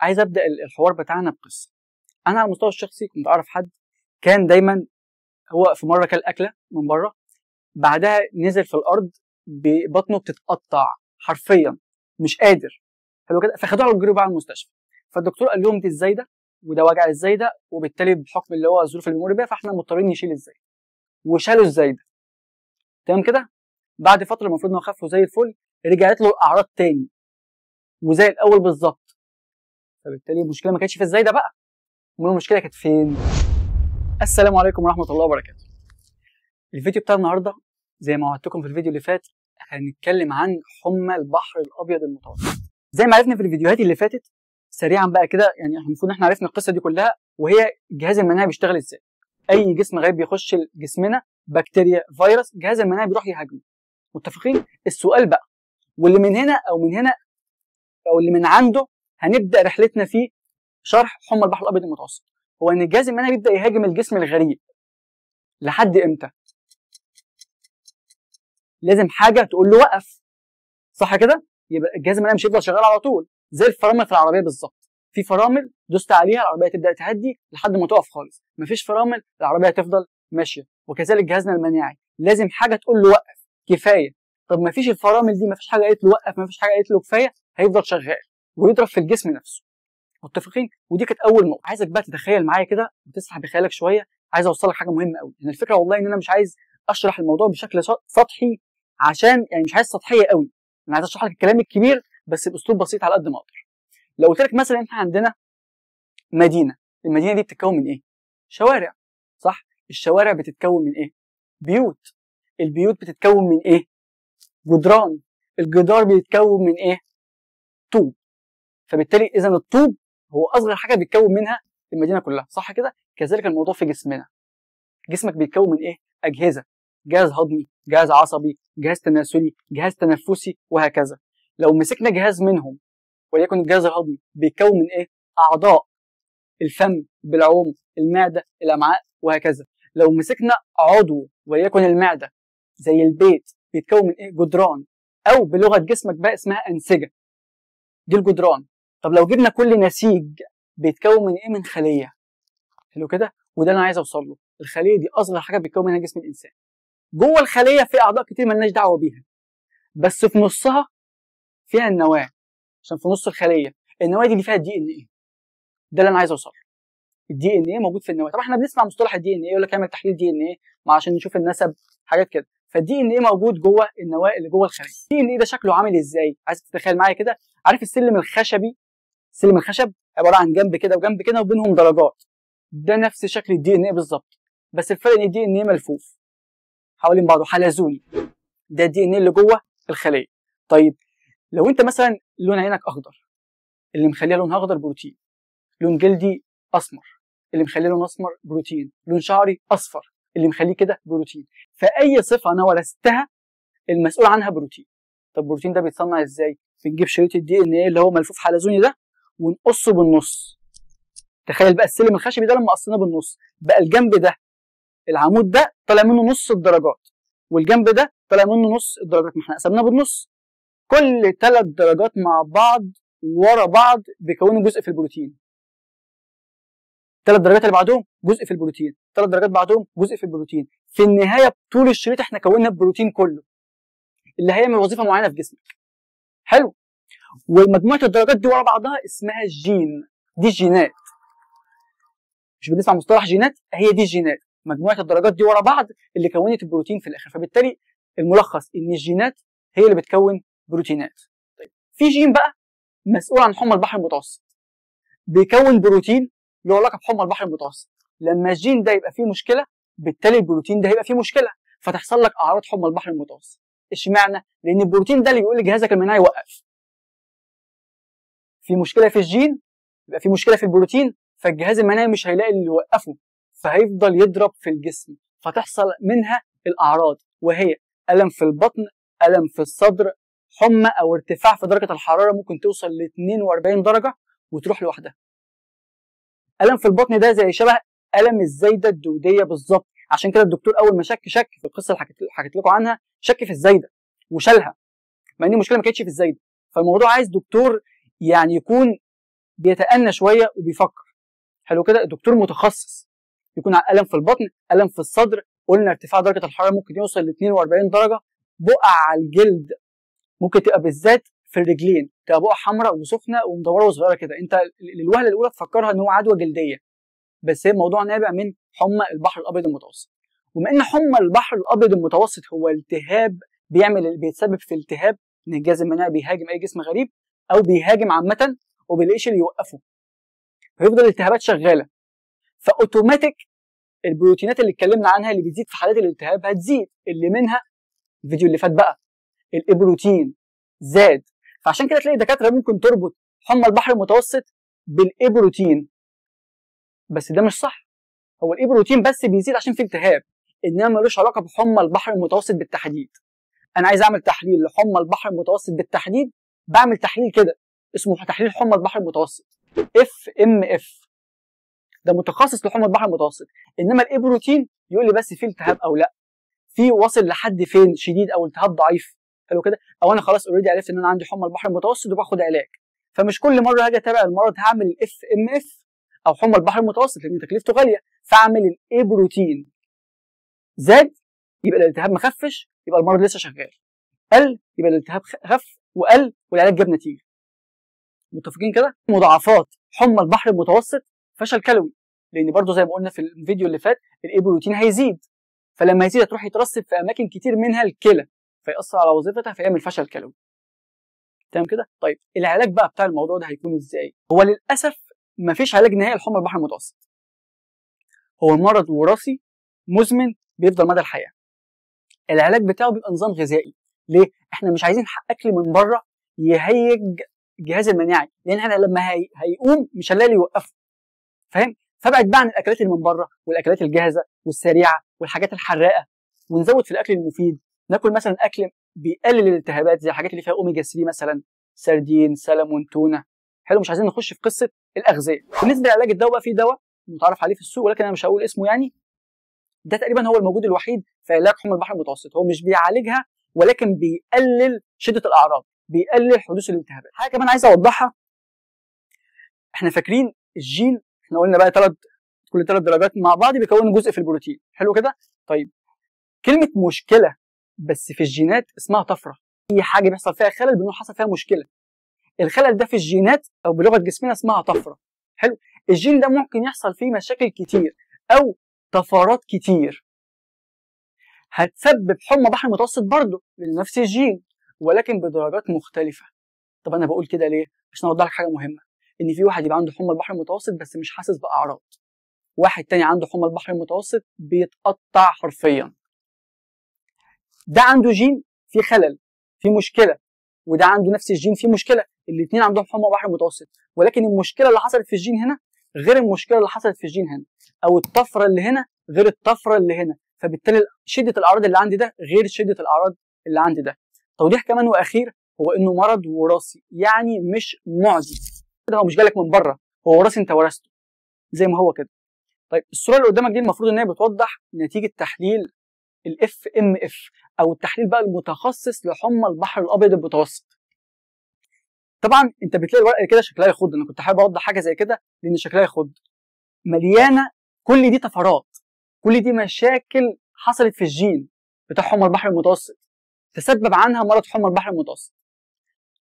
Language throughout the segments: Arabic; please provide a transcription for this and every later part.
عايز ابدا الحوار بتاعنا بقصه. انا على المستوى الشخصي كنت اعرف حد كان دايما هو في مره كل اكله من بره، بعدها نزل في الارض ببطنه بتتقطع حرفيا، مش قادر. حلو كده، فخدوه على الجري بقى على المستشفى. فالدكتور قال لهم دي الزايده وده وجع الزايده، وبالتالي بحكم اللي هو الظروف اللي بيمر بيها فاحنا مضطرين نشيل الزايده، وشالوا الزايده. تمام كده. بعد فتره المفروض انه خف وزي الفل، رجعت له الاعراض تاني وزي الاول بالظبط. فبالتالي المشكله ما كانتش في الزايده بقى، امال المشكله كانت فين؟ السلام عليكم ورحمه الله وبركاته. الفيديو بتاع النهارده زي ما وعدتكم في الفيديو اللي فات هنتكلم عن حمى البحر الابيض المتوسط. زي ما عرفنا في الفيديوهات اللي فاتت سريعا بقى كده، يعني المفروض احنا عرفنا القصه دي كلها، وهي الجهاز المناعي بيشتغل ازاي. اي جسم غريب بيخش جسمنا، بكتيريا، فيروس، الجهاز المناعي بيروح يهاجمه. متفقين؟ السؤال بقى، واللي من هنا او اللي من عنده هنبدا رحلتنا في شرح حمى البحر الابيض المتوسط، هو ان الجهاز المناعي بيبدا يهاجم الجسم الغريب. لحد امتى؟ لازم حاجه تقول له وقف، صح كده؟ يبقى الجهاز المناعي مش هيفضل شغال على طول، زي الفرامل في العربيه بالظبط. في فرامل دوست عليها العربيه تبدا تهدي لحد ما تقف خالص، مفيش فرامل العربيه هتفضل ماشيه. وكذلك جهازنا المناعي لازم حاجه تقول له وقف، كفايه. طب مفيش الفرامل دي، مفيش حاجه قالت له وقف، مفيش حاجه قالت له كفايه، هيفضل شغال ويضرب في الجسم نفسه. متفقين؟ ودي كانت اول نقطه. عايزك بقى تتخيل معايا كده وتسرح بخيالك شويه. عايز اوصل لك حاجه مهمه قوي، ان الفكره والله ان انا مش عايز اشرح الموضوع بشكل سطحي، عشان يعني مش عايز سطحيه قوي. انا عايز اشرح لك الكلام الكبير بس باسلوب بسيط على قد ما اقدر. لو قلت لك مثلا احنا عندنا مدينه، المدينه دي بتتكون من ايه؟ شوارع، صح؟ الشوارع بتتكون من ايه؟ بيوت. البيوت بتتكون من ايه؟ جدران. الجدار بيتكون من ايه؟ طوب. فبالتالي اذا الطوب هو اصغر حاجه بيتكون منها المدينه كلها، صح كده؟ كذلك الموضوع في جسمنا. جسمك بيتكون من ايه؟ اجهزه، جهاز هضمي، جهاز عصبي، جهاز تناسلي، جهاز تنفسي، وهكذا. لو مسكنا جهاز منهم وليكن الجهاز الهضمي، بيتكون من ايه؟ اعضاء، الفم، البلعوم، المعده، الامعاء، وهكذا. لو مسكنا عضو وليكن المعده زي البيت، بيتكون من ايه؟ جدران، او بلغه جسمك بقى اسمها انسجه. دي الجدران. طب لو جبنا كل نسيج بيتكون من ايه؟ من خليه. حلو كده؟ وده اللي انا عايز اوصل له. الخليه دي اصغر حاجه بيتكون منها جسم الانسان. جوه الخليه في اعضاء كتير مالناش دعوه بيها، بس في نصها فيها النواه. عشان في نص الخليه، النواه دي اللي فيها الدي ان ايه. ده اللي انا عايز اوصل له. الدي ان ايه موجود في النواه. طبعا احنا بنسمع مصطلح الدي ان ايه، يقول لك اعمل تحليل دي ان ايه عشان نشوف النسب، حاجات كده. فالدي ان ايه موجود جوه النواه اللي جوه الخليه. الدي ان ايه ده شكله عامل ازاي؟ عايز تتخيل معايا كده. عارف السلم الخشبي؟ سلم الخشب عباره عن جنب كده وجنب كده وبينهم درجات. ده نفس شكل الدي ان ايه بالظبط، بس الفرق ان الدي ان ايه ملفوف حوالين بعضه، حلزوني. ده الدي ان ايه اللي جوه الخليه. طيب لو انت مثلا لون عينك اخضر، اللي مخليها لونها اخضر بروتين. لون جلدي اسمر، اللي مخليه لون اسمر بروتين. لون شعري اصفر، اللي مخليه كده بروتين. فاي صفه انا ورثتها المسؤول عنها بروتين. طب البروتين ده بيتصنع ازاي؟ بنجيب شريط الدي ان ايه اللي هو ملفوف حلزوني ده ونقصه بالنص. تخيل بقى السلم الخشبي ده لما قصيناه بالنص، بقى الجنب ده، العمود ده طالع منه نص الدرجات، والجنب ده طالع منه نص الدرجات. ما احنا قسمناه بالنص. كل 3 درجات مع بعض ورا بعض بيكونوا جزء في البروتين. 3 درجات اللي بعدهم جزء في البروتين، 3 درجات بعدهم جزء في البروتين. في النهايه طول الشريط احنا كوننا البروتين كله اللي هيعمل وظيفه معينه في جسمك. حلو. ومجموعه الدرجات دي ورا بعضها اسمها الجين. دي الجينات. مش بنسمع مصطلح جينات؟ هي دي الجينات، مجموعه الدرجات دي ورا بعض اللي كونت البروتين في الاخر. فبالتالي الملخص ان الجينات هي اللي بتكون بروتينات. طيب في جين بقى مسؤول عن حمى البحر المتوسط، بيكون بروتين له علاقه بحمى البحر المتوسط. لما الجين ده يبقى فيه مشكله، بالتالي البروتين ده هيبقى فيه مشكله، فتحصل لك اعراض حمى البحر المتوسط. اشمعنى؟ لان البروتين ده اللي بيقول لجهازك المناعي وقف. في مشكله في الجين، يبقى في مشكله في البروتين، فالجهاز المناعي مش هيلاقي اللي يوقفه، فهيفضل يضرب في الجسم، فتحصل منها الاعراض، وهي الم في البطن، الم في الصدر، حمى او ارتفاع في درجه الحراره ممكن توصل ل 42 درجه وتروح لوحدها. الم في البطن ده زي شبه الم الزايده الدوديه بالظبط. عشان كده الدكتور اول ما شك في القصه اللي حكيت لكم عنها، شك في الزايده وشالها، مع ان المشكله ما كانتش في الزايده. فالموضوع عايز دكتور يعني يكون بيتأنى شويه وبيفكر. حلو كده. الدكتور متخصص، يكون الم في البطن، الم في الصدر، قلنا ارتفاع درجه الحراره ممكن يوصل ل 42 درجه، بقع على الجلد، ممكن تبقى بالذات في الرجلين، تبقى بقع حمراء وسخنه ومدوره وصغيره كده، انت للوهله الاولى تفكرها ان هو عدوى جلديه، بس هي الموضوع نابع من حمى البحر الابيض المتوسط. وبما ان حمى البحر الابيض المتوسط هو التهاب بيتسبب في التهاب، ان الجهاز المناعي بيهاجم اي جسم غريب او بيهاجم عامه وبيلاقيش اللي يوقفه، فيفضل الالتهابات شغاله، فاوتوماتيك البروتينات اللي اتكلمنا عنها اللي بتزيد في حالات الالتهاب هتزيد، اللي منها الفيديو اللي فات بقى الاي بروتين زاد. فعشان كده تلاقي الدكاتره ممكن تربط حمى البحر المتوسط بالاي بروتين، بس ده مش صح. هو الاي بروتين بس بيزيد عشان في التهاب، انما ملوش علاقه بحمى البحر المتوسط بالتحديد. انا عايز اعمل تحليل لحمى البحر المتوسط بالتحديد، بعمل تحليل كده اسمه تحليل حمى البحر المتوسط FMF، ده متخصص لحمى البحر المتوسط. انما الاي بروتين يقول لي بس في التهاب او لا، في واصل لحد فين شديد او التهاب ضعيف. حلو كده. او انا خلاص اوريدي عرفت ان انا عندي حمى البحر المتوسط وباخد علاج، فمش كل مره هاجي اتابع المرض هعمل FMF او حمى البحر المتوسط لان تكلفته غاليه، فاعمل الاي بروتين زاد يبقى الالتهاب مخفش، يبقى المرض لسه شغال، قل يبقى الالتهاب خف وقل والعلاج جاب نتيجه. متفقين كده؟ مضاعفات حمى البحر المتوسط فشل كلوي، لان برضو زي ما قلنا في الفيديو اللي فات الاي بروتين هيزيد، فلما يزيد هتروح يترسب في اماكن كتير منها الكلى فيأثر على وظيفتها فيعمل فشل كلوي. تمام كده؟ طيب العلاج بقى بتاع الموضوع ده هيكون ازاي؟ هو للاسف مفيش علاج نهائي لحمى البحر المتوسط. هو مرض وراثي مزمن بيفضل مدى الحياه. العلاج بتاعه بيبقى نظام غذائي. ليه؟ احنا مش عايزين اكل من بره يهيج الجهاز المناعي، لان احنا لما هيقوم مش هنلاقي اللي يوقفه. فاهم؟ فابعد بقى عن الاكلات اللي من بره والاكلات الجاهزه والسريعه والحاجات الحراقه، ونزود في الاكل المفيد. ناكل مثلا اكل بيقلل الالتهابات زي الحاجات اللي فيها اوميجا 3 مثلا، سردين، سلمون، تونه. حلو. مش عايزين نخش في قصه الاغذيه. بالنسبه لعلاج الدواء بقى، في دواء متعارف عليه في السوق ولكن انا مش هقول اسمه، يعني ده تقريبا هو الموجود الوحيد في علاج حمى البحر المتوسط. هو مش بيعالجها ولكن بيقلل شده الاعراض، بيقلل حدوث الالتهابات. حاجه كمان عايز اوضحها، احنا فاكرين الجين، احنا قلنا بقى كل 3 درجات مع بعض بيكونوا جزء في البروتين. حلو كده. طيب كلمه مشكله بس في الجينات اسمها طفره. هي حاجه بيحصل فيها خلل بانه حصل فيها مشكله، الخلل ده في الجينات او بلغه جسمنا اسمها طفره. حلو. الجين ده ممكن يحصل فيه مشاكل كتير او طفرات كتير هتسبب حمى بحر متوسط برضه لنفس الجين ولكن بدرجات مختلفه. طب انا بقول كده ليه؟ عشان اوضح لك حاجه مهمه، ان في واحد يبقى عنده حمى البحر المتوسط بس مش حاسس باعراض، واحد تاني عنده حمى البحر المتوسط بيتقطع حرفيا. ده عنده جين فيه خلل، فيه مشكله، وده عنده نفس الجين فيه مشكله، الاثنين عندهم حمى بحر متوسط، ولكن المشكله اللي حصلت في الجين هنا غير المشكله اللي حصلت في الجين هنا، او الطفره اللي هنا غير الطفره اللي هنا، فبالتالي شده الاعراض اللي عندي ده غير شده الاعراض اللي عندي ده. توضيح كمان واخير، هو انه مرض وراثي، يعني مش معدي. هو مش جالك من بره، هو وراثي انت ورثته زي ما هو كده. طيب الصوره اللي قدامك دي المفروض ان هي بتوضح نتيجه تحليل FMF او التحليل بقى المتخصص لحمى البحر الابيض المتوسط. طبعا انت بتلاقي الورقه كده شكلها يخض، انا كنت حابب اوضح حاجه زي كده لان شكلها يخض، مليانه كل دي طفرات، كل دي مشاكل حصلت في الجين بتاع حمى البحر المتوسط تسبب عنها مرض حمى البحر المتوسط.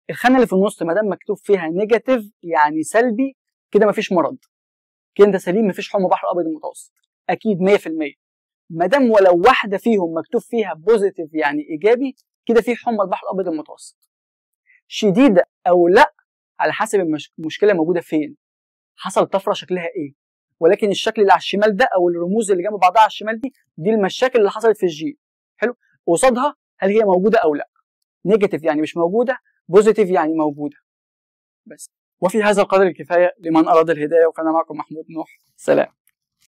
الخانه اللي في النص ما دام مكتوب فيها نيجاتيف يعني سلبي، كده مفيش مرض، كده انت سليم، مفيش حمى بحر ابيض المتوسط اكيد 100%. ما دام ولو واحده فيهم مكتوب فيها بوزيتيف يعني ايجابي، كده في حمى البحر الابيض المتوسط شديده او لا على حسب المشكله موجوده فين، حصل طفره شكلها ايه. ولكن الشكل اللي على الشمال ده او الرموز اللي جنب بعضها على الشمال دي المشاكل اللي حصلت في الجين. حلو. قصادها هل هي موجوده او لا، نيجاتيف يعني مش موجوده، بوزيتيف يعني موجوده. بس. وفي هذا القدر الكفايه لمن اراد الهدايه، وكان معكم محمود نوح. سلام.